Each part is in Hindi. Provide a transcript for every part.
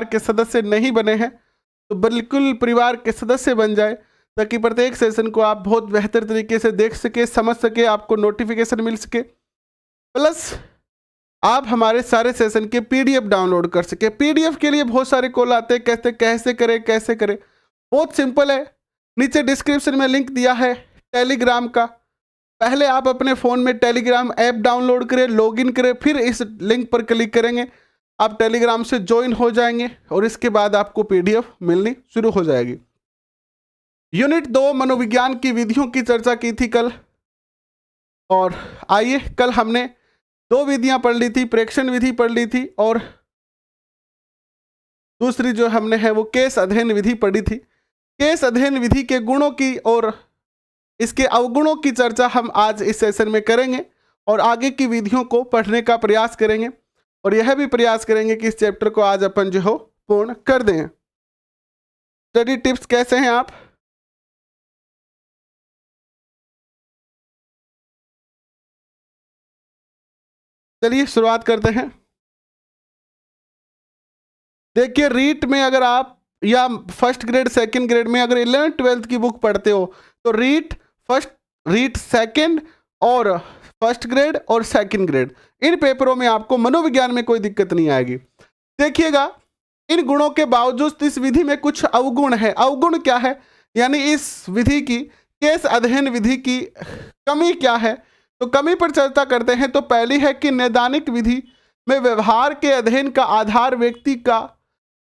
के सदस्य नहीं बने हैं तो बिल्कुल परिवार के सदस्य बन जाए, ताकि प्रत्येक सेशन को आप बहुत बेहतर तरीके से देख सके, समझ सके, आपको नोटिफिकेशन मिल सके। प्लस आप हमारे सारे सेशन के पीडीएफ डाउनलोड कर सके। पीडीएफ के लिए बहुत सारे कॉल आते हैं, कैसे करें। बहुत सिंपल है, नीचे डिस्क्रिप्शन में लिंक दिया है टेलीग्राम का। पहले आप अपने फ़ोन में टेलीग्राम ऐप डाउनलोड करें, लॉगिन करें, फिर इस लिंक पर क्लिक करेंगे, आप टेलीग्राम से ज्वाइन हो जाएंगे और इसके बाद आपको पीडीएफ मिलनी शुरू हो जाएगी। यूनिट 2 मनोविज्ञान की विधियों की चर्चा की थी कल, और आइए कल हमने 2 विधियां पढ़ ली थी, प्रेक्षण विधि पढ़ ली थी और दूसरी जो हमने है वो केस अध्ययन विधि पढ़ी थी। केस अध्ययन विधि के गुणों की और इसके अवगुणों की चर्चा हम आज इस सेशन में करेंगे और आगे की विधियों को पढ़ने का प्रयास करेंगे और यह भी प्रयास करेंगे कि इस चैप्टर को आज अपन जो हो पूर्ण कर दें। स्टडी टिप्स कैसे हैं आप? चलिए शुरुआत करते हैं। देखिए, रीट में अगर आप या फर्स्ट ग्रेड सेकंड ग्रेड में अगर 11th 12th की बुक पढ़ते हो तो रीट फर्स्ट, रीट सेकंड और फर्स्ट ग्रेड और सेकंड ग्रेड, इन पेपरों में आपको मनोविज्ञान में कोई दिक्कत नहीं आएगी। देखिएगा, इन गुणों के बावजूद इस विधि में कुछ अवगुण है। अवगुण क्या है, यानी इस विधि की, केस अध्ययन विधि की कमी क्या है, तो कमी पर चर्चा करते हैं। तो पहली है कि नैदानिक विधि में व्यवहार के अध्ययन का आधार व्यक्ति का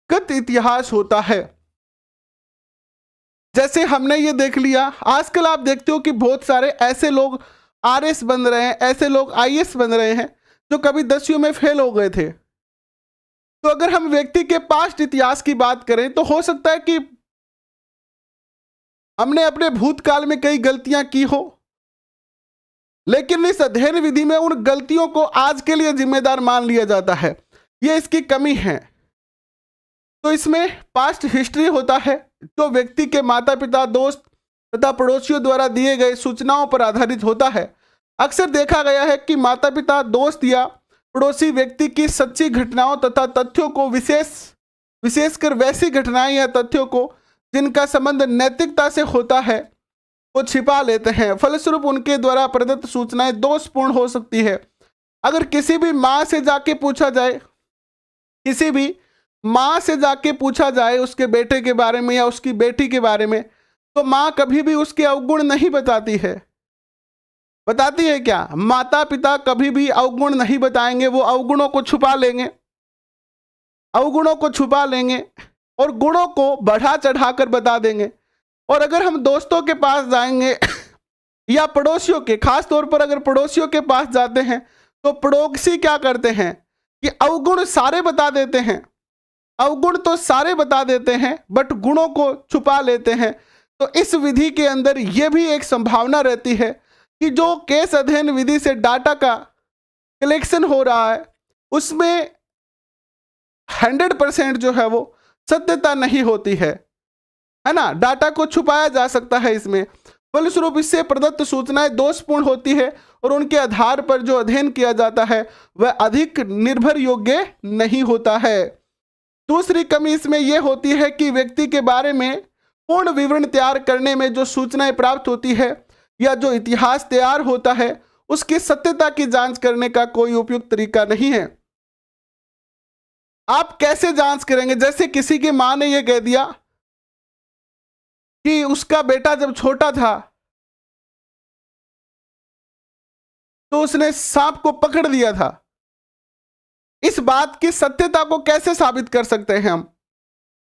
गत इतिहास होता है। जैसे हमने ये देख लिया, आजकल आप देखते हो कि बहुत सारे ऐसे लोग आरएस बन रहे हैं, ऐसे लोग आईएएस बन रहे हैं जो कभी 10वीं में फेल हो गए थे। तो अगर हम व्यक्ति के पास्ट इतिहास की बात करें तो हो सकता है कि हमने अपने भूतकाल में कई गलतियां की हो, लेकिन इस अध्ययन विधि में उन गलतियों को आज के लिए जिम्मेदार मान लिया जाता है। ये इसकी कमी है। तो इसमें पास्ट हिस्ट्री होता है जो व्यक्ति के माता पिता, दोस्त तथा पड़ोसियों द्वारा दिए गए सूचनाओं पर आधारित होता है। अक्सर देखा गया है कि माता पिता, दोस्त या पड़ोसी व्यक्ति की सच्ची घटनाओं तथा तथ्यों को, विशेषकर वैसी घटनाएं या तथ्यों को जिनका संबंध नैतिकता से होता है, वो छिपा लेते हैं। फलस्वरूप उनके द्वारा प्रदत्त सूचनाएं दोषपूर्ण हो सकती है। अगर किसी भी माँ से जाके पूछा जाए उसके बेटे के बारे में या उसकी बेटी के बारे में, तो माँ कभी भी उसके अवगुण नहीं बताती है। बताती है क्या? माता पिता कभी भी अवगुण नहीं बताएंगे, वो अवगुणों को छुपा लेंगे और गुणों को बढ़ा चढ़ाकर बता देंगे। और अगर हम दोस्तों के पास जाएंगे या पड़ोसियों के, खास तौर पर अगर पड़ोसियों के पास जाते हैं, तो पड़ोसी क्या करते हैं कि अवगुण सारे बता देते हैं। अवगुण तो सारे बता देते हैं बट गुणों को छुपा लेते हैं। तो इस विधि के अंदर यह भी एक संभावना रहती है कि जो केस अध्ययन विधि से डाटा का कलेक्शन हो रहा है उसमें 100% जो है वो सत्यता नहीं होती है ना। डाटा को छुपाया जा सकता है इसमें। फलस्वरूप इससे प्रदत्त सूचनाएं दोषपूर्ण होती है और उनके आधार पर जो अध्ययन किया जाता है वह अधिक निर्भर योग्य नहीं होता है। दूसरी कमी इसमें यह होती है कि व्यक्ति के बारे में पूर्ण विवरण तैयार करने में जो सूचनाएं प्राप्त होती है या जो इतिहास तैयार होता है उसकी सत्यता की जांच करने का कोई उपयुक्त तरीका नहीं है। आप कैसे जांच करेंगे? जैसे किसी की मां ने यह कह दिया कि उसका बेटा जब छोटा था तो उसने सांप को पकड़ लिया था। इस बात की सत्यता को कैसे साबित कर सकते हैं हम?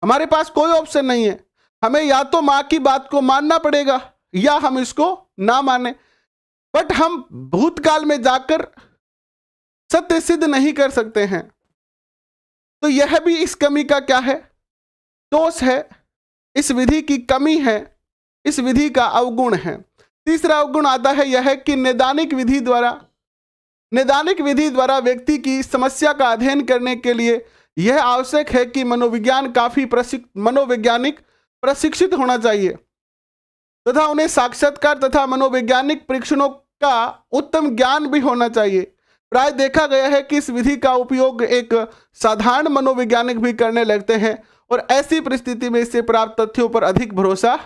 हमारे पास कोई ऑप्शन नहीं है। हमें या तो मां की बात को मानना पड़ेगा या हम इसको ना माने। बट हम भूतकाल में जाकर सत्य सिद्ध नहीं कर सकते हैं। तो यह भी इस कमी का क्या है? दोष है। इस विधि की कमी है, इस विधि का अवगुण है। तीसरा अवगुण आता है यह है कि नैदानिक विधि द्वारा व्यक्ति की समस्या का अध्ययन करने के लिए यह आवश्यक है कि मनोवैज्ञानिक प्रशिक्षित होना चाहिए तथा उन्हें साक्षात्कार तथा मनोवैज्ञानिक परीक्षणों का उत्तम ज्ञान भी होना चाहिए। प्राय देखा गया है कि इस विधि का उपयोग एक साधारण मनोवैज्ञानिक भी करने लगते हैं और ऐसी परिस्थिति में इससे प्राप्त तथ्यों पर अधिक भरोसा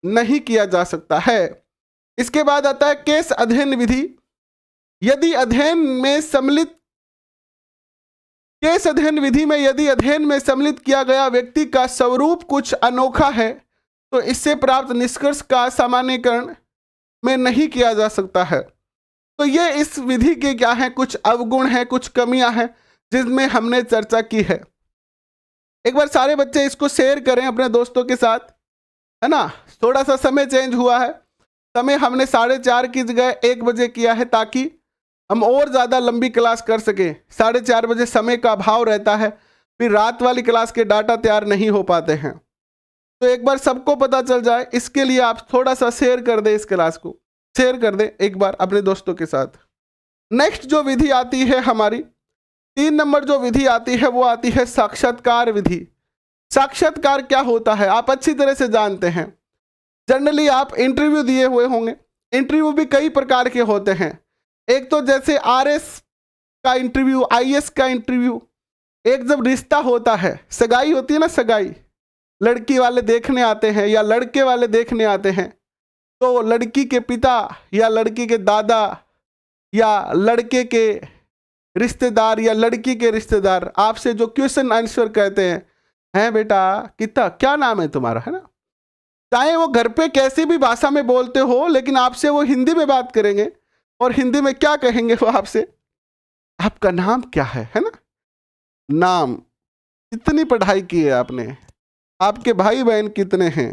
नहीं किया जा सकता है। इसके बाद आता है केस अध्ययन विधि। यदि अध्ययन में सम्मिलित केस अध्ययन विधि में यदि अध्ययन में सम्मिलित किया गया व्यक्ति का स्वरूप कुछ अनोखा है तो इससे प्राप्त निष्कर्ष का सामान्यकरण में नहीं किया जा सकता है। तो ये इस विधि के क्या है, कुछ अवगुण है, कुछ कमियां हैं जिसमें हमने चर्चा की है। एक बार सारे बच्चे इसको शेयर करें अपने दोस्तों के साथ, है ना। थोड़ा सा समय चेंज हुआ है, समय हमने 4:30 की जगह 1 बजे किया है ताकि हम और ज़्यादा लंबी क्लास कर सकें। 4:30 बजे समय का अभाव रहता है, फिर रात वाली क्लास के डाटा तैयार नहीं हो पाते हैं। तो एक बार सबको पता चल जाए, इसके लिए आप थोड़ा सा शेयर कर दें, इस क्लास को शेयर कर दें एक बार अपने दोस्तों के साथ। नेक्स्ट जो विधि आती है हमारी 3 नंबर जो विधि आती है वो आती है साक्षात्कार विधि। साक्षात्कार क्या होता है आप अच्छी तरह से जानते हैं। जनरली आप इंटरव्यू दिए हुए होंगे, इंटरव्यू भी कई प्रकार के होते हैं। एक तो जैसे RS का इंटरव्यू, IS का इंटरव्यू। एक जब रिश्ता होता है, सगाई होती है ना, सगाई, लड़की वाले देखने आते हैं या लड़के वाले देखने आते हैं, तो लड़की के पिता या लड़की के दादा या लड़के के रिश्तेदार या लड़की के रिश्तेदार आपसे जो क्वेश्चन आंसर कहते हैं बेटा कितना क्या नाम है तुम्हारा, है ना। चाहे वो घर पे कैसी भी भाषा में बोलते हो, लेकिन आपसे वो हिंदी में बात करेंगे और हिंदी में क्या कहेंगे वो आपसे, आपका नाम क्या है ना। नाम, कितनी पढ़ाई की है आपने, आपके भाई बहन कितने हैं,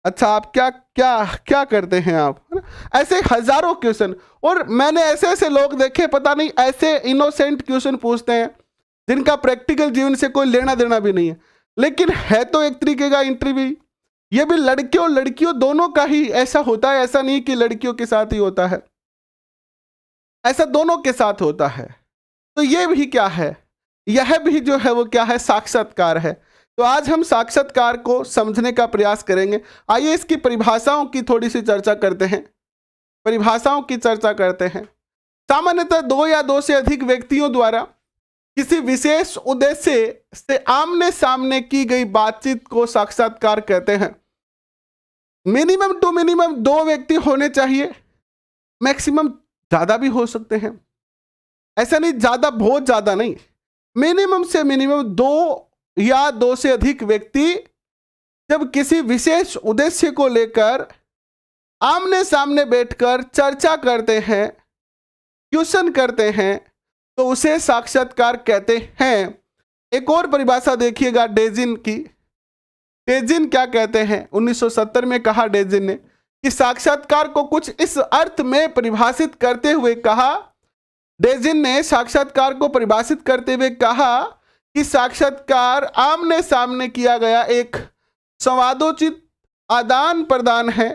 अच्छा आप क्या क्या क्या करते हैं आप, है ना। ऐसे हजारों क्वेश्चन, और मैंने ऐसे ऐसे लोग देखे, पता नहीं ऐसे इनोसेंट क्वेश्चन पूछते हैं जिनका प्रैक्टिकल जीवन से कोई लेना देना भी नहीं है, लेकिन है तो एक तरीके का इंटरव्यू। ये भी लड़के और लड़कियों दोनों का ही ऐसा होता है, ऐसा नहीं कि लड़कियों के साथ ही होता है, ऐसा दोनों के साथ होता है। तो ये भी क्या है, यह भी जो है वो क्या है, साक्षात्कार है। तो आज हम साक्षात्कार को समझने का प्रयास करेंगे। आइए इसकी परिभाषाओं की थोड़ी सी चर्चा करते हैं। परिभाषाओं की चर्चा करते हैं। सामान्यतः 2 या 2 से अधिक व्यक्तियों द्वारा किसी विशेष उद्देश्य से आमने सामने की गई बातचीत को साक्षात्कार कहते हैं। मिनिमम टू मिनिमम 2 व्यक्ति होने चाहिए, मैक्सिमम ज्यादा भी हो सकते हैं, ऐसा नहीं ज्यादा बहुत ज्यादा नहीं, मिनिमम से मिनिमम 2 या 2 से अधिक व्यक्ति जब किसी विशेष उद्देश्य को लेकर आमने सामने बैठकर चर्चा करते हैं, क्वेश्चन करते हैं, तो उसे साक्षात्कार कहते हैं। एक और परिभाषा देखिएगा डेजिन की। डेजिन क्या कहते हैं, 1970 में कहा डेजिन ने कि साक्षात्कार को कुछ इस अर्थ में परिभाषित करते हुए कहा, डेजिन ने साक्षात्कार को परिभाषित करते हुए कहा कि साक्षात्कार आमने सामने किया गया एक संवादोचित आदान प्रदान है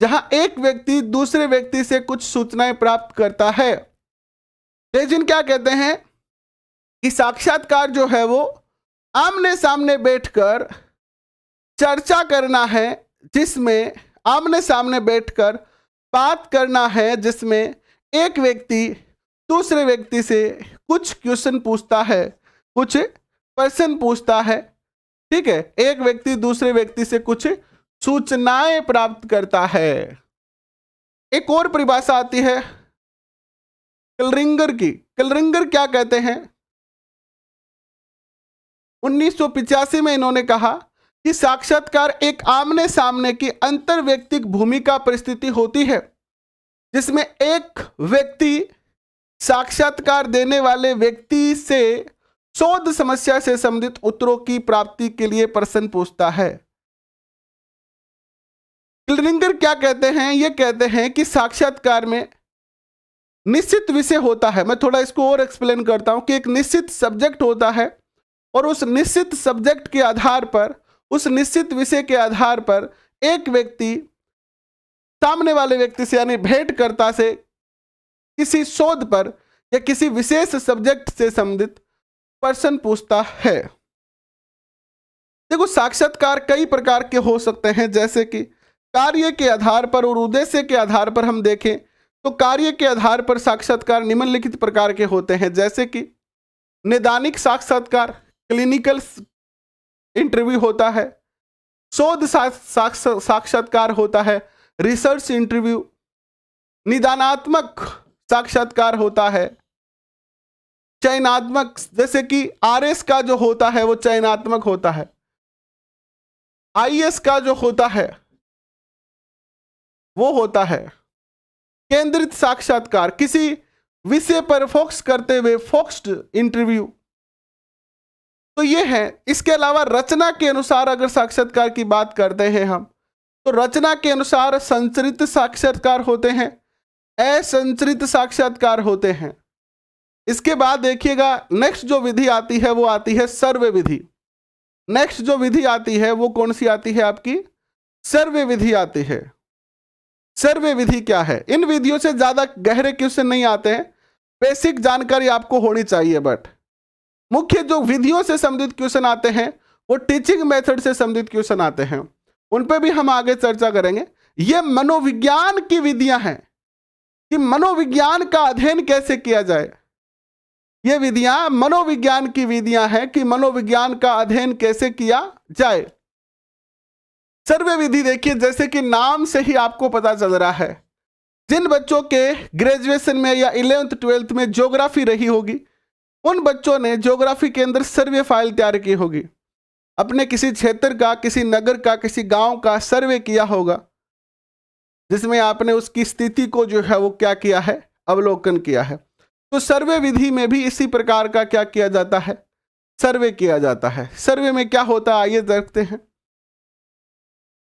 जहां एक व्यक्ति दूसरे व्यक्ति से कुछ सूचनाएं प्राप्त करता है। डेजिन क्या कहते हैं कि साक्षात्कार जो है वो आमने सामने बैठकर चर्चा करना है, जिसमें आमने सामने बैठकर बात करना है, जिसमें एक व्यक्ति दूसरे व्यक्ति से कुछ क्वेश्चन पूछता है, कुछ प्रश्न पूछता है, ठीक है। एक व्यक्ति दूसरे व्यक्ति से कुछ सूचनाएं प्राप्त करता है। एक और परिभाषा आती है किलरिंगर की। किलरिंगर क्या कहते हैं, 1985 में इन्होंने कहा कि साक्षात्कार एक आमने सामने की अंतर व्यक्तिक भूमिका परिस्थिति होती है जिसमें एक व्यक्ति साक्षात्कार देने वाले व्यक्ति से शोध समस्या से संबंधित उत्तरों की प्राप्ति के लिए प्रश्न पूछता है। किलरिंगर क्या कहते हैं, ये कहते हैं कि साक्षात्कार में निश्चित विषय होता है। मैं थोड़ा इसको और एक्सप्लेन करता हूं कि एक निश्चित सब्जेक्ट होता है और उस निश्चित सब्जेक्ट के आधार पर, उस निश्चित विषय के आधार पर एक व्यक्ति सामने वाले व्यक्ति से यानी भेंटकर्ता से किसी शोध पर या किसी विशेष सब्जेक्ट से संबंधित प्रश्न पूछता है। देखो साक्षात्कार कई प्रकार के हो सकते हैं, जैसे कि कार्य के आधार पर और उद्देश्य के आधार पर हम देखें तो कार्य के आधार पर साक्षात्कार निम्नलिखित प्रकार के होते हैं, जैसे कि नैदानिक साक्षात्कार, क्लिनिकल इंटरव्यू होता है, शोध साक्षात्कार होता है, रिसर्च इंटरव्यू, निदानात्मक साक्षात्कार होता है, चयनात्मक, जैसे कि आरएस का जो होता है वो चयनात्मक होता है, आईएएस का जो होता है वो होता है केंद्रित साक्षात्कार, किसी विषय पर फोकस करते हुए फोकस्ड इंटरव्यू। तो ये है। इसके अलावा रचना के अनुसार अगर साक्षात्कार की बात करते हैं हम, तो रचना के अनुसार संचरित साक्षात्कार होते हैं, असंचरित साक्षात्कार होते हैं। इसके बाद देखिएगा नेक्स्ट जो विधि आती है वो आती है सर्वे विधि। नेक्स्ट जो विधि आती है वो कौन सी आती है आपकी? सर्वे विधि आती है। सर्वे विधि क्या है? इन विधियों से ज्यादा गहरे क्वेश्चन नहीं आते हैं, बेसिक जानकारी आपको होनी चाहिए। बट मुख्य जो विधियों से संबंधित क्वेश्चन आते हैं वो टीचिंग मेथड से संबंधित क्वेश्चन आते हैं, उन पे भी हम आगे चर्चा करेंगे। ये मनोविज्ञान की विधियां हैं कि मनोविज्ञान का अध्ययन कैसे किया जाए। ये विधियां मनोविज्ञान की विधियां हैं कि मनोविज्ञान का अध्ययन कैसे किया जाए। सर्वे विधि देखिए, जैसे कि नाम से ही आपको पता चल रहा है, जिन बच्चों के ग्रेजुएशन में या 11th 12th में ज्योग्राफी रही होगी, उन बच्चों ने ज्योग्राफी के अंदर सर्वे फाइल तैयार की होगी, अपने किसी क्षेत्र का, किसी नगर का, किसी गांव का सर्वे किया होगा, जिसमें आपने उसकी स्थिति को जो है वो क्या किया है, अवलोकन किया है। तो सर्वे विधि में भी इसी प्रकार का क्या किया जाता है, सर्वे किया जाता है। सर्वे में क्या होता है आइए देखते हैं।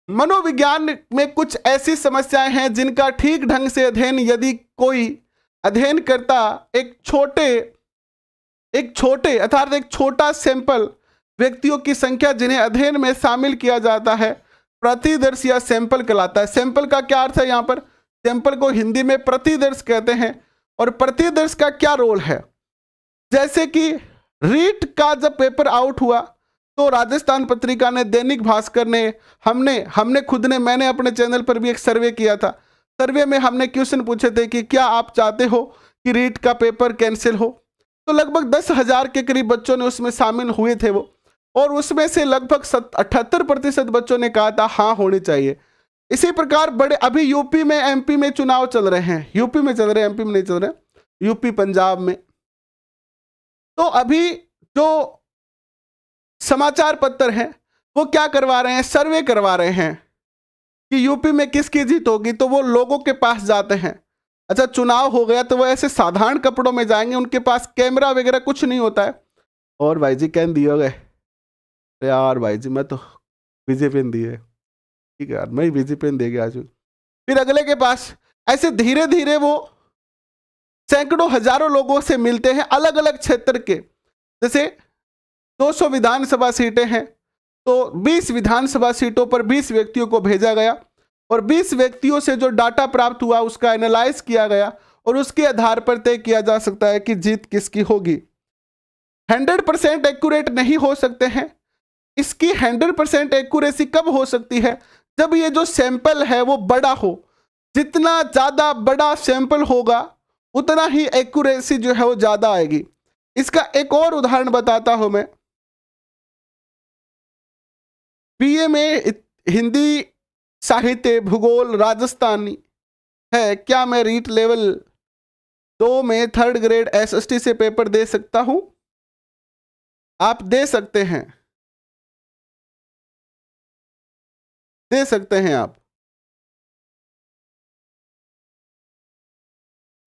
मनोविज्ञान में कुछ ऐसी समस्याएं हैं जिनका ठीक ढंग से अध्ययन यदि कोई अध्ययन करता, एक छोटे अर्थात एक छोटा सैंपल व्यक्तियों की संख्या जिन्हें अध्ययन में शामिल किया जाता है, प्रतिदर्श या सैंपल कहलाता है। सैंपल का क्या अर्थ है? यहाँ पर सैंपल को हिंदी में प्रतिदर्श कहते हैं। और प्रतिदर्श का क्या रोल है? जैसे कि रीट का जब पेपर आउट हुआ तो राजस्थान पत्रिका ने, दैनिक भास्कर ने, मैंने अपने चैनल पर भी एक सर्वे किया था। सर्वे में हमने क्वेश्चन पूछे थे कि क्या आप चाहते हो कि रीट का पेपर कैंसिल हो? तो लगभग 10,000 के करीब बच्चों ने उसमें शामिल हुए थे वो, और उसमें से लगभग 78% बच्चों ने कहा था हाँ होनी चाहिए। इसी प्रकार बड़े अभी यूपी में, एमपी में चुनाव चल रहे हैं, यूपी में चल रहे हैं, एमपी में नहीं चल रहे, यूपी पंजाब में। तो अभी जो समाचार पत्र हैं वो क्या करवा रहे हैं, सर्वे करवा रहे हैं कि यूपी में किसकी जीत होगी। तो वो लोगों के पास जाते हैं। अच्छा, चुनाव हो गया तो वो ऐसे साधारण कपड़ों में जाएंगे, उनके पास कैमरा वगैरह कुछ नहीं होता है। और भाई जी कैन दिए गए यार, भाई जी मैं तो बीजेपी ने दिए, ठीक है यार मैं बीजेपी ने दे गया आज। फिर अगले के पास ऐसे धीरे धीरे वो सैकड़ों हजारों लोगों से मिलते हैं, अलग अलग क्षेत्र के। जैसे 200 विधानसभा सीटें हैं तो 20 विधानसभा सीटों पर 20 व्यक्तियों को भेजा गया, और 20 व्यक्तियों से जो डाटा प्राप्त हुआ उसका एनालाइज किया गया, और उसके आधार पर तय किया जा सकता है कि जीत किसकी होगी। 100% एक्यूरेट नहीं हो सकते हैं। इसकी 100% एक्यूरेसी कब हो सकती है? जब ये जो सैंपल है वो बड़ा हो। जितना ज्यादा बड़ा सैंपल होगा उतना ही एक्यूरेसी जो है वो ज्यादा आएगी। इसका एक और उदाहरण बताता हूं मैं। बीए में हिंदी साहित्य, भूगोल, राजस्थानी है, क्या मैं रीट लेवल 2 में 3rd ग्रेड एसएसटी से पेपर दे सकता हूं? आप दे सकते हैं, दे सकते हैं आप।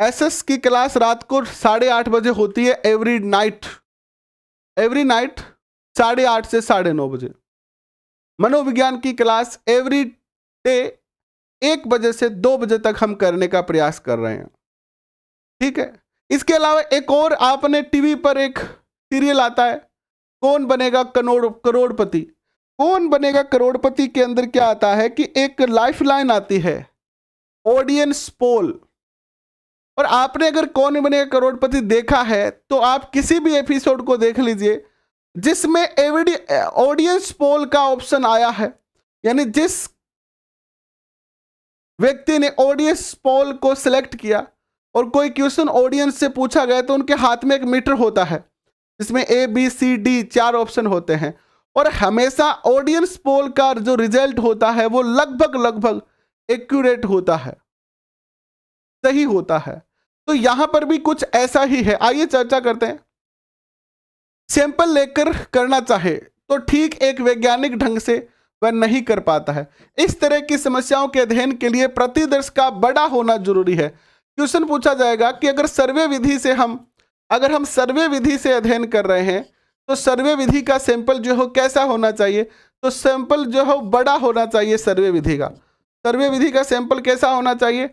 एसएस की क्लास रात को 8:30 बजे होती है, एवरी नाइट 8:30 से 9:30 बजे। मनोविज्ञान की क्लास एवरी डे 1 बजे से 2 बजे तक हम करने का प्रयास कर रहे हैं, ठीक है। इसके अलावा एक और आपने टीवी पर एक सीरियल आता है, कौन बनेगा करोड़पति। कौन बनेगा करोड़पति के अंदर क्या आता है कि एक लाइफलाइन आती है, ऑडियंस पोल। और आपने अगर कौन बनेगा करोड़पति देखा है तो आप किसी भी एपिसोड को देख लीजिए जिसमें ऑडियंस पोल का ऑप्शन आया है, यानी जिस व्यक्ति ने ऑडियंस पोल को सिलेक्ट किया और कोई क्वेश्चन ऑडियंस से पूछा गया तो उनके हाथ में एक मीटर होता है जिसमें A B C D 4 option होते हैं और हमेशा ऑडियंस पोल का जो रिजल्ट होता है वो लगभग एक्यूरेट होता है, सही होता है। तो यहां पर भी कुछ ऐसा ही है। आइए चर्चा करते हैं। सैंपल लेकर करना चाहे तो ठीक एक वैज्ञानिक ढंग से वह नहीं कर पाता है। इस तरह की समस्याओं के अध्ययन के लिए प्रतिदर्श का बड़ा होना जरूरी है। क्वेश्चन पूछा जाएगा कि अगर सर्वे विधि से हम सर्वे विधि से अध्ययन कर रहे हैं तो सर्वे विधि का सैंपल जो हो कैसा होना चाहिए, तो सैंपल जो हो बड़ा होना चाहिए। सर्वे विधि का सैंपल कैसा होना चाहिए,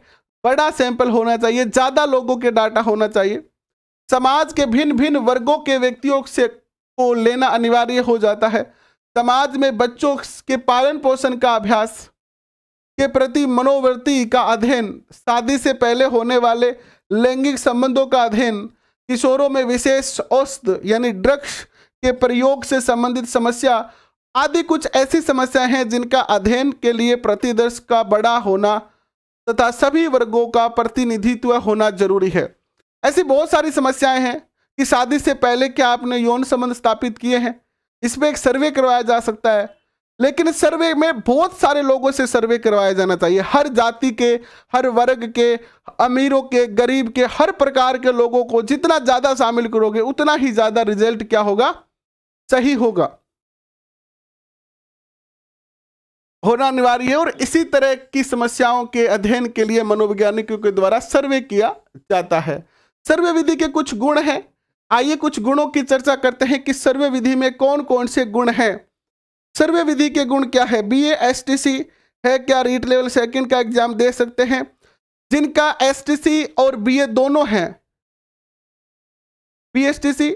बड़ा सैंपल होना चाहिए, ज्यादा लोगों के डाटा होना चाहिए। समाज के भिन्न भिन्न वर्गों के व्यक्तियों से को लेना अनिवार्य हो जाता है। समाज में बच्चों के पालन पोषण का अभ्यास के प्रति मनोवृत्ति का अध्ययन, शादी से पहले होने वाले लैंगिक संबंधों का अध्ययन, किशोरों में विशेष औषध यानी ड्रग्स के प्रयोग से संबंधित समस्या आदि कुछ ऐसी समस्याएं हैं जिनका अध्ययन के लिए प्रतिदर्श का बड़ा होना तथा सभी वर्गों का प्रतिनिधित्व होना जरूरी है। ऐसी बहुत सारी समस्याएं हैं कि शादी से पहले क्या आपने यौन संबंध स्थापित किए हैं, इसमें एक सर्वे करवाया जा सकता है। लेकिन सर्वे में बहुत सारे लोगों से सर्वे करवाया जाना चाहिए, हर जाति के, हर वर्ग के, अमीरों के, गरीब के, हर प्रकार के लोगों को जितना ज्यादा शामिल करोगे उतना ही ज्यादा रिजल्ट क्या होगा, सही होगा, होना अनिवार्य है। और इसी तरह की समस्याओं के अध्ययन के लिए मनोवैज्ञानिकों के द्वारा सर्वे किया जाता है। सर्वे विधि के कुछ गुण हैं। आइए कुछ गुणों की चर्चा करते हैं कि सर्वे विधि में कौन कौन से गुण हैं। सर्वे विधि के गुण क्या है। BA STC है क्या, रीट लेवल सेकंड का एग्जाम दे सकते हैं। जिनका STC और BA दोनों हैं, BSTC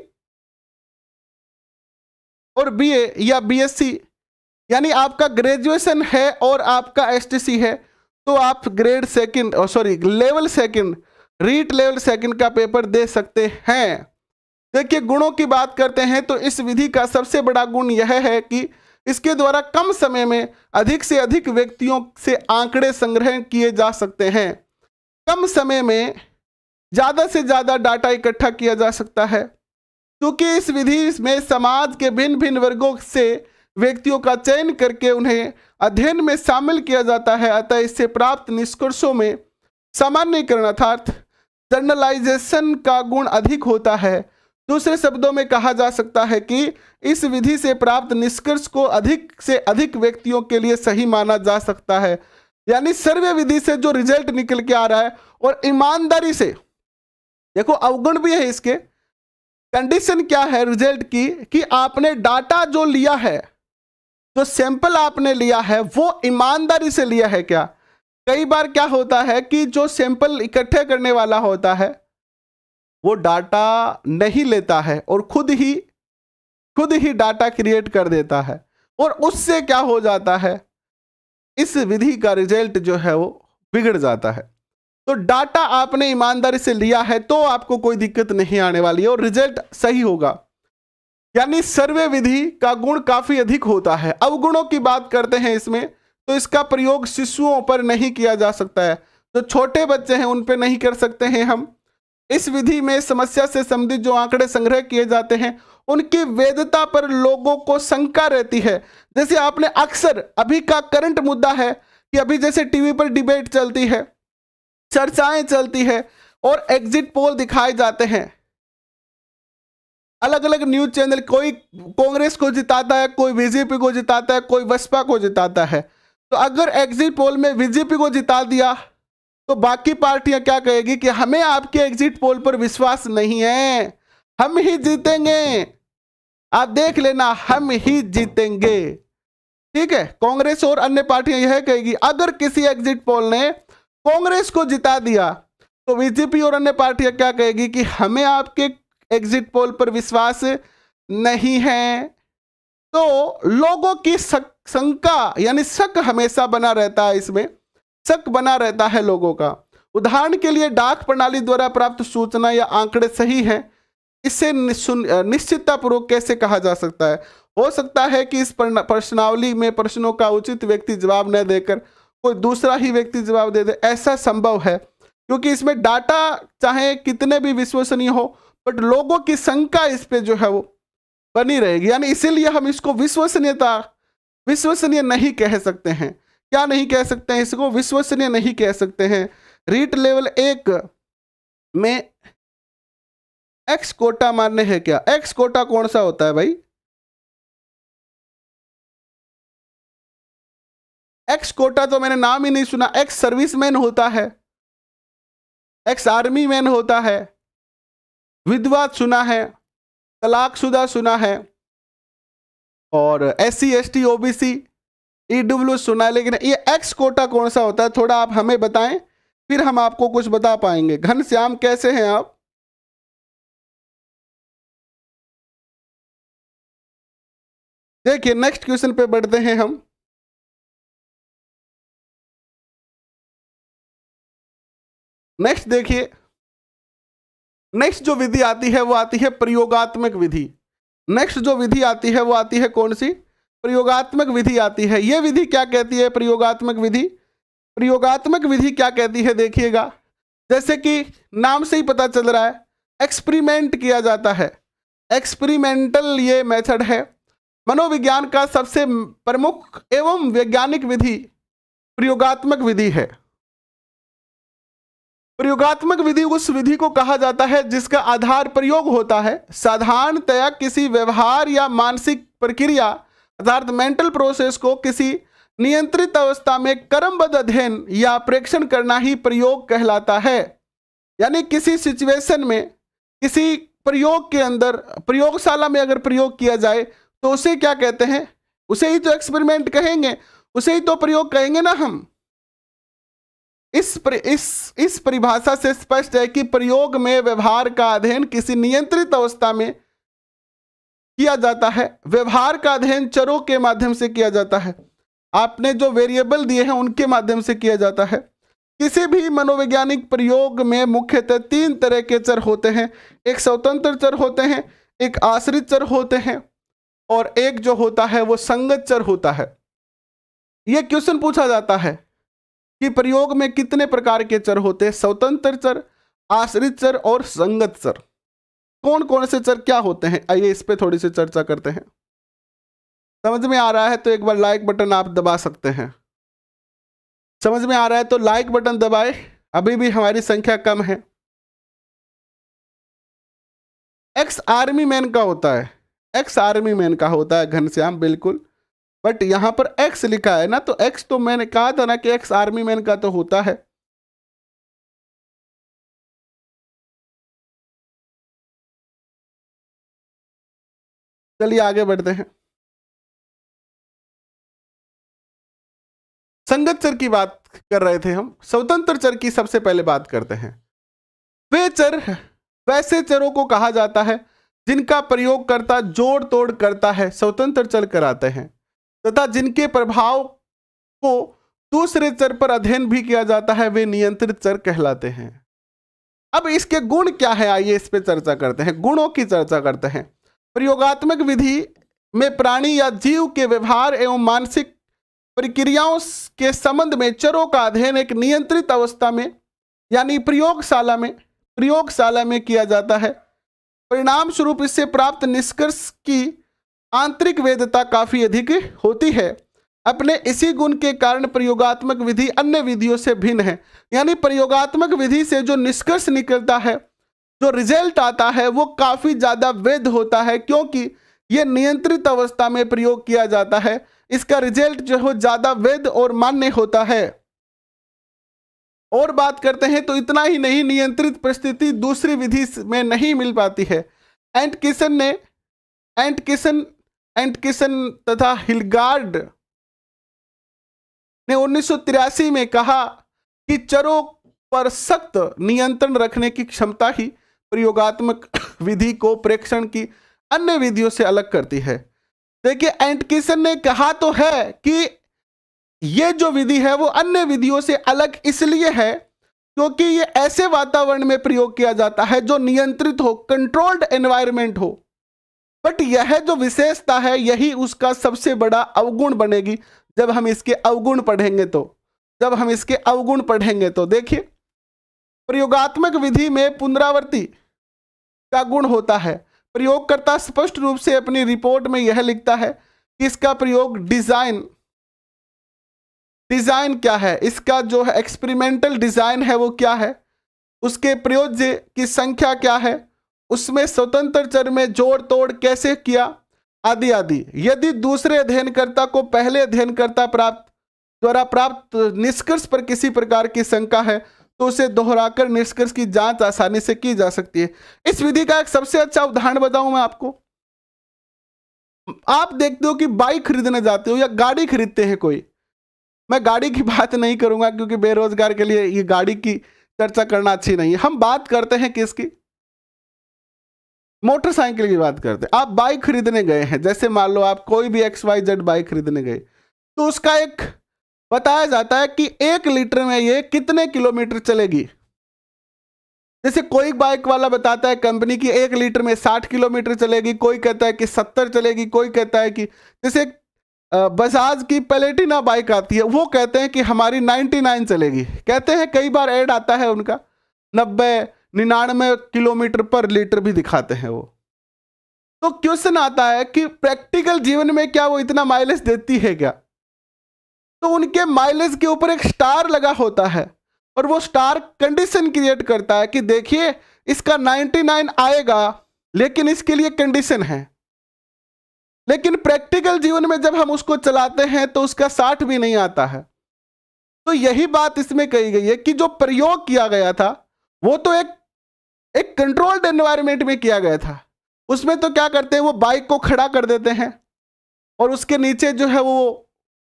और BA या BSc, यानी आपका ग्रेजुएशन है और आपका STC है तो आप level second, REET level second का पेपर दे सकते हैं। देखिए गुणों की बात करते हैं तो इस विधि का सबसे बड़ा गुण यह है कि इसके द्वारा कम समय में अधिक से अधिक व्यक्तियों से आंकड़े संग्रह किए जा सकते हैं। कम समय में ज़्यादा से ज़्यादा डाटा इकट्ठा किया जा सकता है क्योंकि इस विधि में समाज के भिन्न भिन्न वर्गों से व्यक्तियों का चयन करके उन्हें अध्ययन में शामिल किया जाता है। अतः इससे प्राप्त निष्कर्षों में सामान्यीकरण अर्थात जनरलाइजेशन का गुण अधिक होता है। दूसरे शब्दों में कहा जा सकता है कि इस विधि से प्राप्त निष्कर्ष को अधिक से अधिक व्यक्तियों के लिए सही माना जा सकता है। यानी सर्वे विधि से जो रिजल्ट निकल के आ रहा है, और ईमानदारी से देखो, अवगुण भी है इसके। कंडीशन क्या है रिजल्ट की कि आपने डाटा जो लिया है, जो सैंपल आपने लिया है वो ईमानदारी से लिया है क्या। कई बार क्या होता है कि जो सैंपल इकट्ठे करने वाला होता है वो डाटा नहीं लेता है और खुद ही डाटा क्रिएट कर देता है, और उससे क्या हो जाता है, इस विधि का रिजल्ट जो है वो बिगड़ जाता है। तो डाटा आपने ईमानदारी से लिया है तो आपको कोई दिक्कत नहीं आने वाली है और रिजल्ट सही होगा। यानी सर्वे विधि का गुण काफी अधिक होता है। अवगुणों की बात करते हैं इसमें, तो इसका प्रयोग शिशुओं पर नहीं किया जा सकता है। जो छोटे बच्चे हैं उन पर नहीं कर सकते हैं हम। इस विधि में समस्या से संबंधित जो आंकड़े संग्रह किए जाते हैं उनकी वैधता पर लोगों को शंका रहती है। जैसे आपने अक्सर, अभी का करंट मुद्दा है कि अभी जैसे टीवी पर डिबेट चलती है, चर्चाएं चलती है और एग्जिट पोल दिखाए जाते हैं, अलग अलग न्यूज चैनल, कोई कांग्रेस को जिताता है, कोई बीजेपी को जिताता है, कोई बसपा को जिताता है। तो अगर एग्जिट पोल में बीजेपी को जिता दिया तो बाकी पार्टियां क्या कहेगी कि हमें आपके एग्जिट पोल पर विश्वास नहीं है, हम ही जीतेंगे, आप देख लेना हम ही जीतेंगे। ठीक है, कांग्रेस और अन्य पार्टियां यह कहेगी। अगर किसी एग्जिट पोल ने कांग्रेस को जिता दिया तो बीजेपी और अन्य पार्टियां क्या कहेगी कि हमें आपके एग्जिट पोल पर विश्वास नहीं है। तो लोगों की शंका यानी शक हमेशा बना रहता है, इसमें शक बना रहता है लोगों का। उदाहरण के लिए डाक प्रणाली द्वारा प्राप्त सूचना या आंकड़े सही हैं, इससे निश्चितता पूर्वक कैसे कहा जा सकता है। हो सकता है कि इस प्रश्नावली में प्रश्नों का उचित व्यक्ति जवाब न देकर कोई दूसरा ही व्यक्ति जवाब दे दे, ऐसा संभव है क्योंकि इसमें डाटा चाहे कितने भी विश्वसनीय हो बट लोगों की शंका इस पे जो है वो बनी रहेगी, यानी इसीलिए हम इसको विश्वसनीय नहीं कह सकते हैं। क्या नहीं कह सकते हैं इसको? विश्वसनीय नहीं कह सकते हैं। रीट लेवल 1 में एक्स कोटा मान्य है क्या? एक्स कोटा कौन सा होता है भाई? एक्स कोटा तो मैंने नाम ही नहीं सुना। एक्स सर्विसमैन होता है, एक्स आर्मी मैन होता है, विधवा सुना है, तलाकशुदा सुना है, और SC ST OBC EW सुना है, लेकिन ये एक्स कोटा कौन सा होता है? थोड़ा आप हमें बताएं, फिर हम आपको कुछ बता पाएंगे। घनश्याम कैसे हैं आप? देखिए नेक्स्ट क्वेश्चन पे बढ़ते हैं हम। नेक्स्ट देखिए, नेक्स्ट जो विधि आती है वो आती है प्रयोगात्मक विधि। नेक्स्ट जो विधि आती है वो आती है कौन सी? प्रयोगात्मक विधि आती है। ये विधि क्या कहती है? प्रयोगात्मक विधि, प्रयोगात्मक विधि क्या कहती है देखिएगा, जैसे कि नाम से ही पता चल रहा है, एक्सपेरिमेंट किया जाता है, एक्सपेरिमेंटल ये मेथड है। मनोविज्ञान का सबसे प्रमुख एवं वैज्ञानिक विधि प्रयोगात्मक विधि है। प्रयोगात्मक विधि उस विधि को कहा जाता है जिसका आधार प्रयोग होता है। साधारणतया किसी व्यवहार या मानसिक प्रक्रिया अर्थात मेंटल प्रोसेस को किसी नियंत्रित अवस्था में क्रमबद्ध अध्ययन या प्रेक्षण करना ही प्रयोग कहलाता है। यानी किसी सिचुएशन में, किसी प्रयोग के अंदर, प्रयोगशाला में अगर प्रयोग किया जाए तो उसे क्या कहते हैं? उसे ही तो एक्सपेरिमेंट कहेंगे, उसे ही तो प्रयोग कहेंगे ना हम। इस परिभाषा से स्पष्ट है कि प्रयोग में व्यवहार का अध्ययन किसी नियंत्रित अवस्था में किया जाता है। व्यवहार का अध्ययन चरों के माध्यम से किया जाता है, आपने जो वेरिएबल दिए हैं उनके माध्यम से किया जाता है। किसी भी मनोवैज्ञानिक प्रयोग में मुख्यतः 3 तरह के चर होते हैं। एक स्वतंत्र चर होते हैं, एक आश्रित चर होते हैं, और एक जो होता है वो संगत चर होता है। यह क्वेश्चन पूछा जाता है कि प्रयोग में कितने प्रकार के चर होते हैं? स्वतंत्र चर, आश्रित चर और संगत चर। कौन कौन से चर क्या होते हैं, आइए इस पे थोड़ी सी चर्चा करते हैं। समझ में आ रहा है तो एक बार लाइक बटन आप दबा सकते हैं। समझ में आ रहा है तो लाइक बटन दबाए, अभी भी हमारी संख्या कम है। एक्स आर्मी मैन का होता है, एक्स आर्मी मैन का होता है घनश्याम, बिल्कुल, बट यहां पर एक्स लिखा है ना, तो एक्स तो मैंने कहा था ना कि एक्स आर्मी मैन का तो होता है। चलिए आगे बढ़ते हैं। संगत चर की बात कर रहे थे हम, स्वतंत्र चर की सबसे पहले बात करते हैं। वे चर वैसे चरों को कहा जाता है जिनका प्रयोगकर्ता जोड़ तोड़ करता है, स्वतंत्र चर कराते हैं, तथा जिनके प्रभाव को दूसरे चर पर अध्ययन भी किया जाता है, वे नियंत्रित चर कहलाते हैं। अब इसके गुण क्या है, आइए इस पे चर्चा करते हैं, गुणों की चर्चा करते हैं। प्रयोगात्मक विधि में प्राणी या जीव के व्यवहार एवं मानसिक प्रक्रियाओं के संबंध में चरों का अध्ययन एक नियंत्रित अवस्था में यानी प्रयोगशाला में किया जाता है। परिणाम स्वरूप इससे प्राप्त निष्कर्ष की आंतरिक वैधता काफी अधिक होती है। अपने इसी गुण के कारण प्रयोगात्मक विधि अन्य विधियों से भिन्न है। यानी प्रयोगात्मक विधि से जो निष्कर्ष निकलता है, जो रिजल्ट आता है, वो काफी ज्यादा वैध होता है, क्योंकि यह नियंत्रित अवस्था में प्रयोग किया जाता है। इसका रिजल्ट जो है ज्यादा वैध और मान्य होता है। और बात करते हैं तो इतना ही नहीं, नियंत्रित परिस्थिति दूसरी विधि में नहीं मिल पाती है। एंटकिसन तथा हिलगार्ड ने 1983 में कहा कि चरों पर सख्त नियंत्रण रखने की क्षमता ही प्रयोगात्मक विधि को प्रेक्षण की अन्य विधियों से अलग करती है। देखिए, एंटकिसन ने कहा तो है कि यह जो विधि है वो अन्य विधियों से अलग इसलिए है क्योंकि ये ऐसे वातावरण में प्रयोग किया जाता है जो नियंत्रित हो, कंट्रोल्ड एनवायरनमेंट हो। बट यह जो विशेषता है यही उसका सबसे बड़ा अवगुण बनेगी जब हम इसके अवगुण पढ़ेंगे। तो जब हम इसके अवगुण पढ़ेंगे तो। देखिए, प्रयोगात्मक विधि में पुनरावृत्ति का गुण होता है। प्रयोगकर्ता स्पष्ट रूप से अपनी रिपोर्ट में यह लिखता है कि इसका प्रयोग डिजाइन क्या है, इसका जो है एक्सपेरिमेंटल डिजाइन है वो क्या है, उसके प्रयोज्य की संख्या क्या है, उसमें स्वतंत्र चर में जोड़ तोड़ कैसे किया, आदि आदि। यदि दूसरे अध्ययनकर्ता को पहले अध्ययनकर्ता द्वारा प्राप्त निष्कर्ष पर किसी प्रकार की शंका है तो उसे दोहराकर निष्कर्ष की जांच आसानी से की जा सकती है। इस विधि का एक सबसे अच्छा उदाहरण बताऊं मैं आपको। आप देखते हो कि बाइक खरीदने जाते हो या गाड़ी खरीदते हैं कोई, मैं गाड़ी की बात नहीं करूंगा क्योंकि बेरोजगार के लिए ये गाड़ी की चर्चा करना अच्छी नहीं है। हम बात करते हैं किसकी, मोटरसाइकिल की बात करते हैं। आप बाइक खरीदने गए हैं, जैसे मान लो आप कोई भी XYZ बाइक खरीदने गए, तो उसका एक बताया जाता है कि 1 लीटर में ये कितने किलोमीटर चलेगी। जैसे कोई बाइक वाला बताता है कंपनी की 1 लीटर में 60 किलोमीटर चलेगी, कोई कहता है कि 70 चलेगी, कोई कहता है कि जैसे बजाज की प्लेटिना बाइक आती है, वो कहते हैं कि हमारी 99 चलेगी। कहते हैं कई बार ऐड आता है उनका 90-99 किलोमीटर पर लीटर भी दिखाते हैं वो। तो क्वेश्चन आता है कि प्रैक्टिकल जीवन में क्या वो इतना माइलेज देती है क्या? तो उनके माइलेज के ऊपर एक स्टार लगा होता है और वो स्टार कंडीशन क्रिएट करता है कि देखिए इसका 99 आएगा, लेकिन इसके लिए कंडीशन है। लेकिन प्रैक्टिकल जीवन में जब हम उसको चलाते हैं तो उसका 60 भी नहीं आता है। तो यही बात इसमें कही गई है कि जो प्रयोग किया गया था वो तो एक कंट्रोल्ड एनवायरनमेंट में किया गया था। उसमें तो क्या करते हैं, वो बाइक को खड़ा कर देते हैं और उसके नीचे जो है वो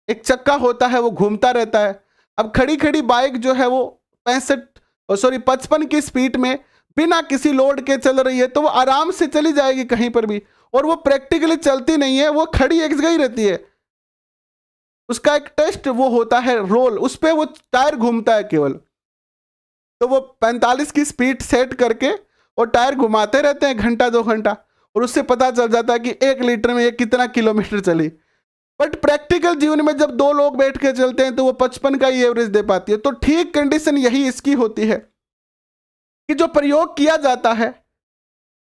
एक चक्का होता है, वो घूमता रहता है। अब खड़ी खड़ी बाइक जो है वो 55 की स्पीड में बिना किसी लोड के चल रही है, तो वो आराम से चली जाएगी कहीं पर भी, और वो प्रैक्टिकली चलती नहीं है, वो खड़ी एक जगह ही रहती है। उसका एक टेस्ट वो होता है रोल, उस पर वो टायर घूमता है केवल। तो वो 45 की स्पीड सेट करके और टायर घुमाते रहते हैं घंटा 2 घंटा, और उससे पता चल जाता है कि 1 लीटर में ये कितना किलोमीटर चली। बट प्रैक्टिकल जीवन में जब 2 लोग बैठ के चलते हैं तो वो 55 का ही एवरेज दे पाती है। तो ठीक कंडीशन यही इसकी होती है कि जो प्रयोग किया जाता है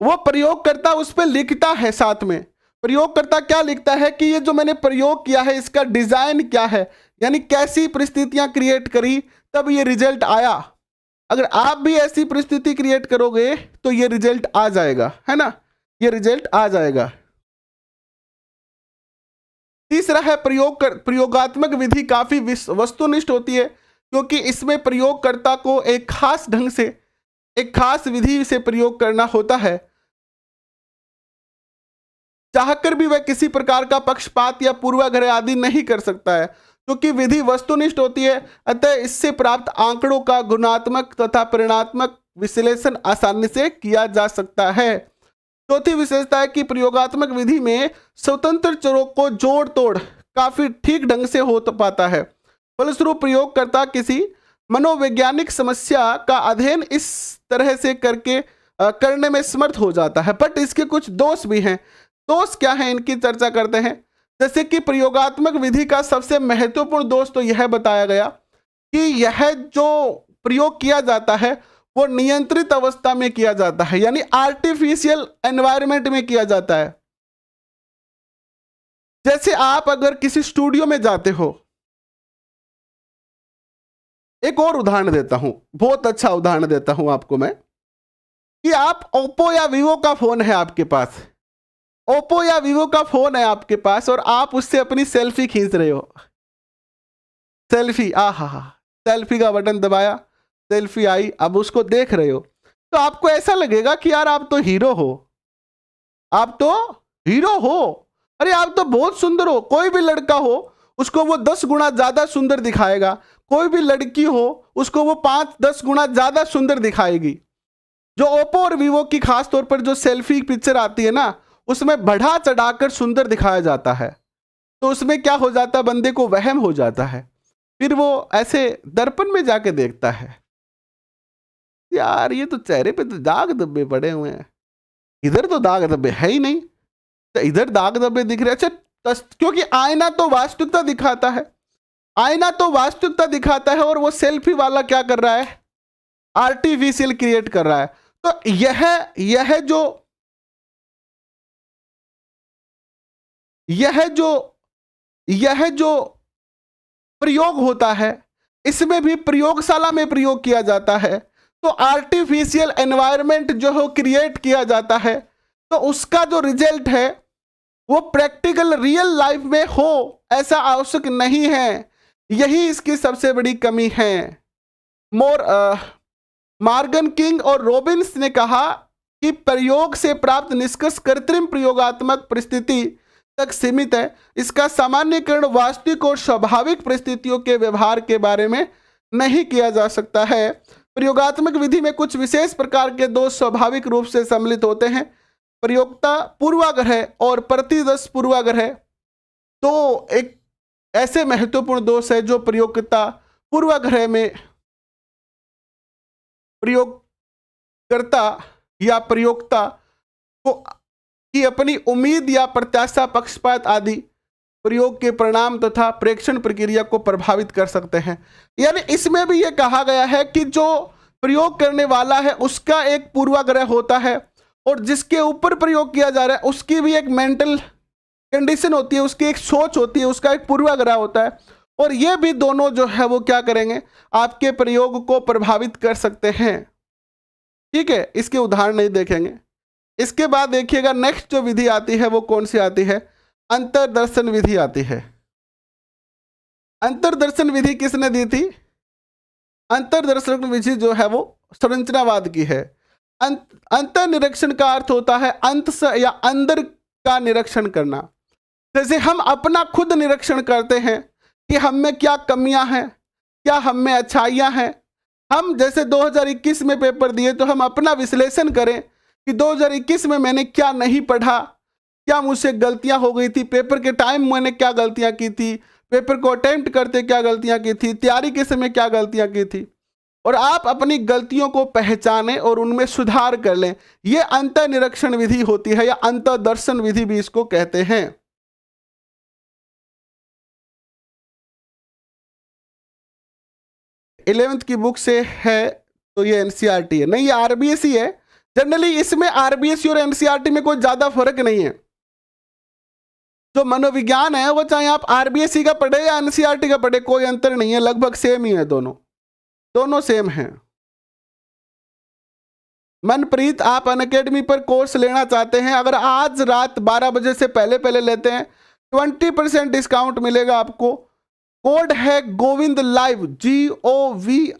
वो प्रयोगकर्ता उस पर लिखता है। साथ में प्रयोगकर्ता क्या लिखता है कि ये जो मैंने प्रयोग किया है इसका डिजाइन क्या है, यानी कैसी परिस्थितियां क्रिएट करी तब ये रिजल्ट आया। अगर आप भी ऐसी परिस्थिति क्रिएट करोगे तो ये रिजल्ट आ जाएगा, है ना, ये रिजल्ट आ जाएगा। तीसरा है प्रयोगात्मक विधि काफी वस्तुनिष्ठ होती है, क्योंकि इसमें प्रयोगकर्ता को एक खास ढंग से, एक खास विधि से प्रयोग करना होता है। चाहकर भी वह किसी प्रकार का पक्षपात या पूर्वाग्रह आदि नहीं कर सकता है, क्योंकि विधि वस्तुनिष्ठ होती है। अतः इससे प्राप्त आंकड़ों का गुणात्मक तथा परिणात्मक विश्लेषण आसानी से किया जा सकता है। चौथी विशेषता है कि प्रयोगात्मक विधि में स्वतंत्र चरों को जोड़ तोड़ काफी ठीक ढंग से हो पाता है। फलस्वरूप प्रयोगकर्ता किसी मनोवैज्ञानिक समस्या का अध्ययन इस तरह से करने में समर्थ हो जाता है। बट इसके कुछ दोष भी हैं। दोष क्या है, इनकी चर्चा करते हैं। जैसे कि प्रयोगात्मक विधि का सबसे महत्वपूर्ण दोष तो यह बताया गया कि यह जो प्रयोग किया जाता है वो नियंत्रित अवस्था में किया जाता है, यानी आर्टिफिशियल एनवायरनमेंट में किया जाता है। जैसे आप अगर किसी स्टूडियो में जाते हो, एक और उदाहरण देता हूं, बहुत अच्छा उदाहरण देता हूं आपको मैं, कि आप ओप्पो या वीवो का फोन है आपके पास, ओप्पो या वीवो का फोन है आपके पास और आप उससे अपनी सेल्फी खींच रहे हो। सेल्फी, आहा, सेल्फी का बटन दबाया, सेल्फी आई, अब उसको देख रहे हो, तो आपको ऐसा लगेगा कि यार आप तो हीरो हो, आप तो हीरो हो, अरे आप तो बहुत सुंदर हो। कोई भी लड़का हो उसको वो 10 गुना ज्यादा सुंदर दिखाएगा, कोई भी लड़की हो उसको वो 5-10 गुना ज्यादा सुंदर दिखाएगी। जो ओप्पो और वीवो की खास तौर पर जो सेल्फी पिक्चर आती है ना, उसमें बढ़ा चढ़ाकर सुंदर दिखाया जाता है। तो उसमें क्या हो जाता है, बंदे को वहम हो जाता है, फिर वो ऐसे दर्पण में जाके देखता है, यार ये तो चेहरे पे तो दाग धब्बे पड़े हुए हैं, इधर तो दाग धब्बे है ही नहीं, तो इधर दाग धब्बे दिख रहे। अच्छा, क्योंकि आईना तो वास्तविकता दिखाता है, आईना तो वास्तविकता दिखाता है और वो सेल्फी वाला क्या कर रहा है, आर्टिफिशियल क्रिएट कर रहा है। तो यह जो प्रयोग होता है, इसमें भी प्रयोगशाला में प्रयोग किया जाता है। तो आर्टिफिशियल एनवायरनमेंट जो है क्रिएट किया जाता है, तो उसका जो रिजल्ट है वो प्रैक्टिकल रियल लाइफ में हो ऐसा आवश्यक नहीं है। यही इसकी सबसे बड़ी कमी है। मॉर्गन किंग और रॉबिन्स ने कहा कि प्रयोग से प्राप्त निष्कर्ष कृत्रिम प्रयोगात्मक परिस्थिति तक सीमित है। इसका सामान्यीकरण वास्तविक और स्वाभाविक परिस्थितियों के व्यवहार के बारे में नहीं किया जा सकता है। प्रयोगात्मक विधि में कुछ विशेष प्रकार के दोष स्वाभाविक रूप से सम्मिलित होते हैं। प्रयोक्ता पूर्वाग्रह और प्रतिदर्श पूर्वाग्रह तो एक ऐसे महत्वपूर्ण दोष है जो प्रयोक्ता पूर्वाग्रह में प्रयोगकर्ता या प्रयोक्ता को की अपनी उम्मीद या प्रत्याशा, पक्षपात आदि प्रयोग के परिणाम तथा प्रेक्षण प्रक्रिया को प्रभावित कर सकते हैं। यानी इसमें भी यह कहा गया है कि जो प्रयोग करने वाला है उसका एक पूर्वाग्रह होता है और जिसके ऊपर प्रयोग किया जा रहा है उसकी भी एक मेंटल कंडीशन होती है, उसकी एक सोच होती है, उसका एक पूर्वाग्रह होता है। और ये भी दोनों जो है वो क्या करेंगे, आपके प्रयोग को प्रभावित कर सकते हैं। ठीक है, इसके उदाहरण नहीं देखेंगे। इसके बाद देखिएगा नेक्स्ट जो विधि आती है वो कौन सी आती है, अंतर्दर्शन विधि आती है। अंतर्दर्शन विधि किसने दी थी? अंतर्दर्शन विधि जो है वो संरचनावाद की है। अंतर निरीक्षण का अर्थ होता है अंत से या अंदर का निरीक्षण करना। जैसे हम अपना खुद निरीक्षण करते हैं कि हम में क्या कमियां हैं, क्या हम में अच्छाइयां हैं। हम जैसे 2021 में पेपर दिए तो हम अपना विश्लेषण करें कि 2021 में मैंने क्या नहीं पढ़ा, क्या मुझसे गलतियां हो गई थी, पेपर के टाइम मैंने क्या गलतियां की थी, पेपर को अटेम्प्ट करते क्या गलतियां की थी, तैयारी के समय क्या गलतियां की थी। और आप अपनी गलतियों को पहचानें और उनमें सुधार कर लें। यह अंतर निरीक्षण विधि होती है या अंतर्दर्शन विधि भी इसको कहते हैं। 11th की बुक से है तो ये एनसीईआरटी है, नहीं ये आरबीएसई है। जनरली इसमें आरबीएसई और एनसीईआरटी में कोई ज्यादा फर्क नहीं है। जो मनोविज्ञान है वो चाहे आप आरबीएसई का पढ़े या एनसीईआरटी का पढ़े कोई अंतर नहीं है, लगभग सेम ही है, दोनों सेम हैं। मनप्रीत, आप अनअकैडमी पर कोर्स लेना चाहते हैं, अगर आज रात 12 बजे से पहले लेते हैं 20% डिस्काउंट मिलेगा आपको। कोड है गोविंद लाइव, GOVINDLIVE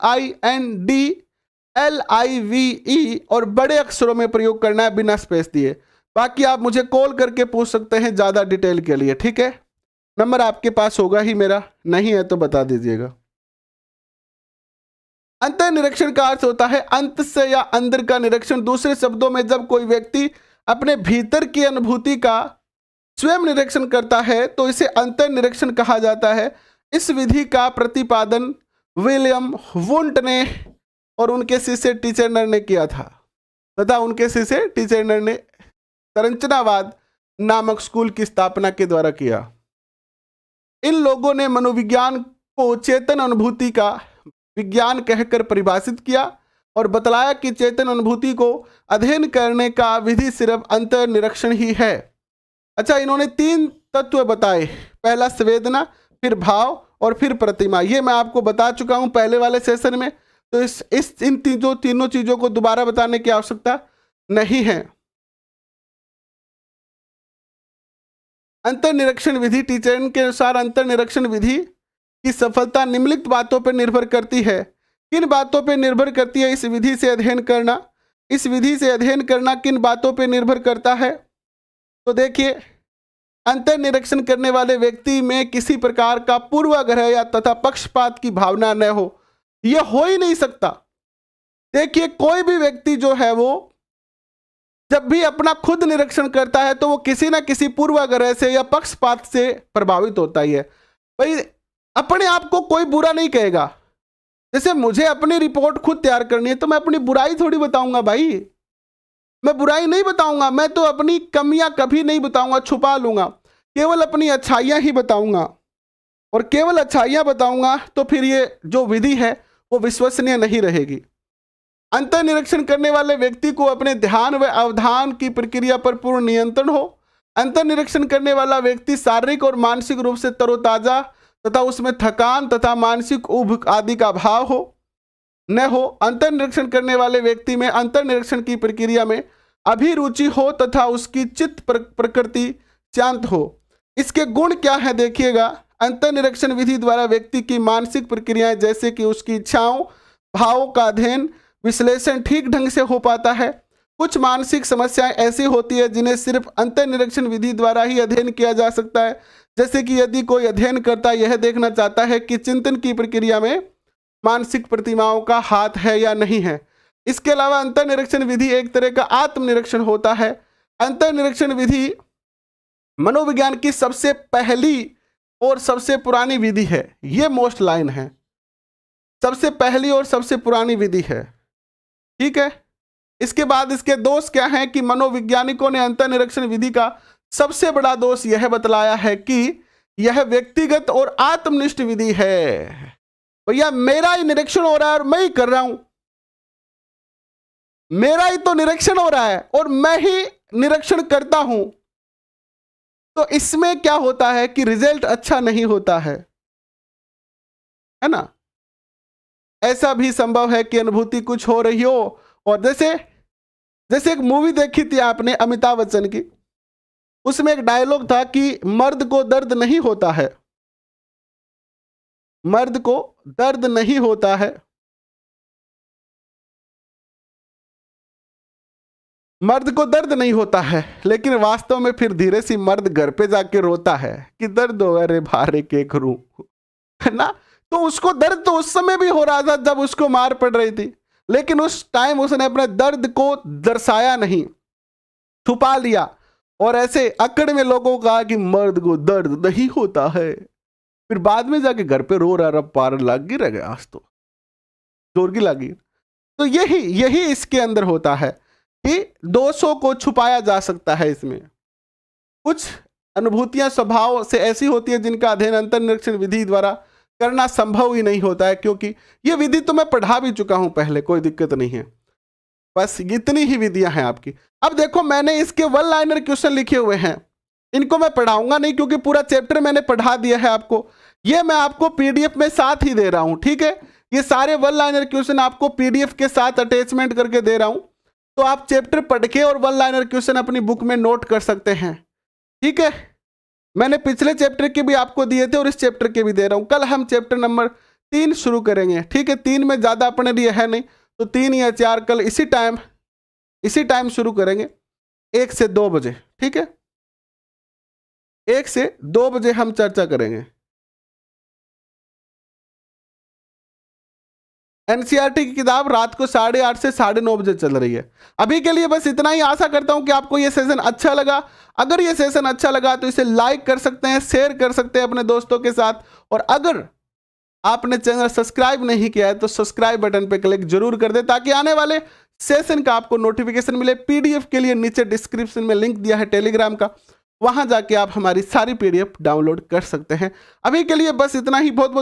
और बड़े अक्षरों में प्रयोग करना है बिना स्पेस दिए। बाकी आप मुझे कॉल करके पूछ सकते हैं ज़्यादा डिटेल के लिए। ठीक है, नंबर आपके पास होगा ही मेरा, नहीं है तो बता दीजिएगा। अंतर निरीक्षण का अर्थ होता है अंत से या अंदर का निरीक्षण। दूसरे शब्दों में जब कोई व्यक्ति अपने भीतर की अनुभूति का स्वयं निरीक्षण करता है तो इसे अंतर निरीक्षण कहा जाता है। इस विधि का प्रतिपादन विलियम वुंट ने और उनके शिष्य टीचरनर ने किया था तथा उनके शिष्य टीचरनर ने संरचनावाद नामक स्कूल की स्थापना के द्वारा किया। इन लोगों ने मनोविज्ञान को चेतन अनुभूति का विज्ञान कहकर परिभाषित किया और बतलाया कि चेतन अनुभूति को अध्ययन करने का विधि सिर्फ अंतर निरीक्षण ही है। अच्छा, इन्होंने 3 तत्व बताए, पहला संवेदना, फिर भाव और फिर प्रतिमा। ये मैं आपको बता चुका हूं पहले वाले सेशन में, तो इन तीनों चीजों को दोबारा बताने की आवश्यकता नहीं है। अंतर निरीक्षण विधि, टीचर के अनुसार अंतर निरीक्षण विधि की सफलता निम्नलिखित बातों पर निर्भर करती है। किन बातों पर निर्भर करती है इस विधि से अध्ययन करना? इस विधि से अध्ययन करना किन बातों पर निर्भर करता है? तो देखिए, अंतर निरीक्षण करने वाले व्यक्ति में किसी प्रकार का पूर्वाग्रह या तथा पक्षपात की भावना न हो, यह हो ही नहीं सकता। देखिए, कोई भी व्यक्ति जो है वो जब भी अपना खुद निरीक्षण करता है तो वो किसी ना किसी पूर्वाग्रह से या पक्षपात से प्रभावित होता ही है। भाई, अपने आप को कोई बुरा नहीं कहेगा। जैसे मुझे अपनी रिपोर्ट खुद तैयार करनी है तो मैं अपनी बुराई थोड़ी बताऊंगा भाई, मैं बुराई नहीं बताऊंगा, मैं तो अपनी कमियां कभी नहीं बताऊंगा, छुपा लूंगा, केवल अपनी अच्छाइयां ही बताऊंगा। और केवल अच्छाइयाँ बताऊंगा तो फिर ये जो विधि है वो विश्वसनीय नहीं रहेगी। अंतर्निरीक्षण करने वाले व्यक्ति को अपने ध्यान व अवधान की प्रक्रिया पर पूर्ण नियंत्रण हो। अंतर्निरीक्षण करने वाला व्यक्ति शारीरिक और मानसिक रूप से तरोताजा तथा उसमें थकान तथा मानसिक ऊब आदि का भाव हो न हो। अंतर्निरीक्षण करने वाले व्यक्ति में अंतर्निरीक्षण की प्रक्रिया में अभिरुचि हो तथा उसकी चित्त प्रकृति शांत हो। इसके गुण क्या है देखिएगा। अंतर्निरीक्षण विधि द्वारा व्यक्ति की मानसिक प्रक्रियाएं जैसे कि उसकी इच्छाओं भावों का अध्ययन विश्लेषण ठीक ढंग से हो पाता है। कुछ मानसिक समस्याएं ऐसी होती है जिन्हें सिर्फ अंतर्निरीक्षण विधि द्वारा ही अध्ययन किया जा सकता है। जैसे कि यदि कोई अध्ययनकर्ता यह देखना चाहता है कि चिंतन की प्रक्रिया में मानसिक प्रतिमाओं का हाथ है या नहीं है। इसके अलावा अंतर्निरीक्षण विधि एक तरह का आत्मनिरीक्षण होता है। अंतर्निरीक्षण विधि मनोविज्ञान की सबसे पहली और सबसे पुरानी विधि है। ये मोस्ट लाइन है, सबसे पहली और सबसे पुरानी विधि है, ठीक है। इसके बाद इसके दोष क्या हैं कि मनोवैज्ञानिकों ने अंतर्निरीक्षण विधि का सबसे बड़ा दोष यह बतलाया है कि यह व्यक्तिगत और आत्मनिष्ठ विधि है। भैया मेरा ही निरीक्षण हो रहा है और मैं ही कर रहा हूं, मेरा ही तो निरीक्षण हो रहा है और मैं ही निरीक्षण करता हूं, तो इसमें क्या होता है कि रिजल्ट अच्छा नहीं होता है ना। ऐसा भी संभव है कि अनुभूति कुछ हो रही हो। और जैसे एक मूवी देखी थी आपने अमिताभ बच्चन की, उसमें एक डायलॉग था कि मर्द को दर्द नहीं होता है, मर्द को दर्द नहीं होता है, मर्द को दर्द नहीं होता है, लेकिन वास्तव में फिर धीरे सी मर्द घर पे जाके रोता है कि दर्द हो अरे भारे के करूं, है ना। तो उसको दर्द तो उस समय भी हो रहा था जब उसको मार पड़ रही थी, लेकिन उस टाइम उसने अपने दर्द को दर्शाया नहीं, छुपा लिया और ऐसे अकड़ में लोगों को कहा कि मर्द को दर्द नहीं होता है। फिर बाद में जाके घर पे रो रहा पार लग गिर गया, आज तो जोर की लगी। तो यही इसके अंदर होता है कि दोषों को छुपाया जा सकता है। इसमें कुछ अनुभूतियां स्वभाव से ऐसी होती है जिनका अध्ययन अंतर्निरीक्षण विधि द्वारा करना संभव ही नहीं होता है, क्योंकि ये विधि तो मैं पढ़ा भी चुका हूं पहले, कोई दिक्कत नहीं है। बस इतनी ही विधियां हैं आपकी। अब देखो मैंने इसके वन लाइनर क्वेश्चन लिखे हुए हैं, इनको मैं पढ़ाऊंगा नहीं क्योंकि पूरा चैप्टर मैंने पढ़ा दिया है आपको। ये मैं आपको पीडीएफ में साथ ही दे रहा हूं, ठीक है। ये सारे वन लाइनर क्वेश्चन आपको पीडीएफ के साथ अटैचमेंट करके दे रहा हूं, तो आप चैप्टर पढ़ के और वन लाइनर क्वेश्चन अपनी बुक में नोट कर सकते हैं, ठीक है। मैंने पिछले चैप्टर के भी आपको दिए थे और इस चैप्टर के भी दे रहा हूं। कल हम चैप्टर नंबर 3 शुरू करेंगे, ठीक है। 3 में ज़्यादा अपने लिए है नहीं, तो 3 या 4 कल इसी टाइम शुरू करेंगे 1 से 2 बजे, ठीक है। 1 से 2 बजे हम चर्चा करेंगे। एनसीईआरटी की किताब रात को 8:30 से 9:30 बजे चल रही है। अभी के लिए बस इतना ही। आशा करता हूं कि आपको ये सेशन अच्छा लगा। अगर ये सेशन अच्छा लगा तो इसे लाइक कर सकते हैं, शेयर कर सकते हैं अपने दोस्तों के साथ, और अगर आपने चैनल सब्सक्राइब नहीं किया है तो सब्सक्राइब बटन पर क्लिक जरूर कर दे ताकि आने वाले सेशन का आपको नोटिफिकेशन मिले। पीडीएफ के लिए नीचे डिस्क्रिप्शन में लिंक दिया है टेलीग्राम का, वहां जाके आप हमारी सारी पीडीएफ डाउनलोड कर सकते हैं। अभी के लिए बस इतना ही। बहुत बहुत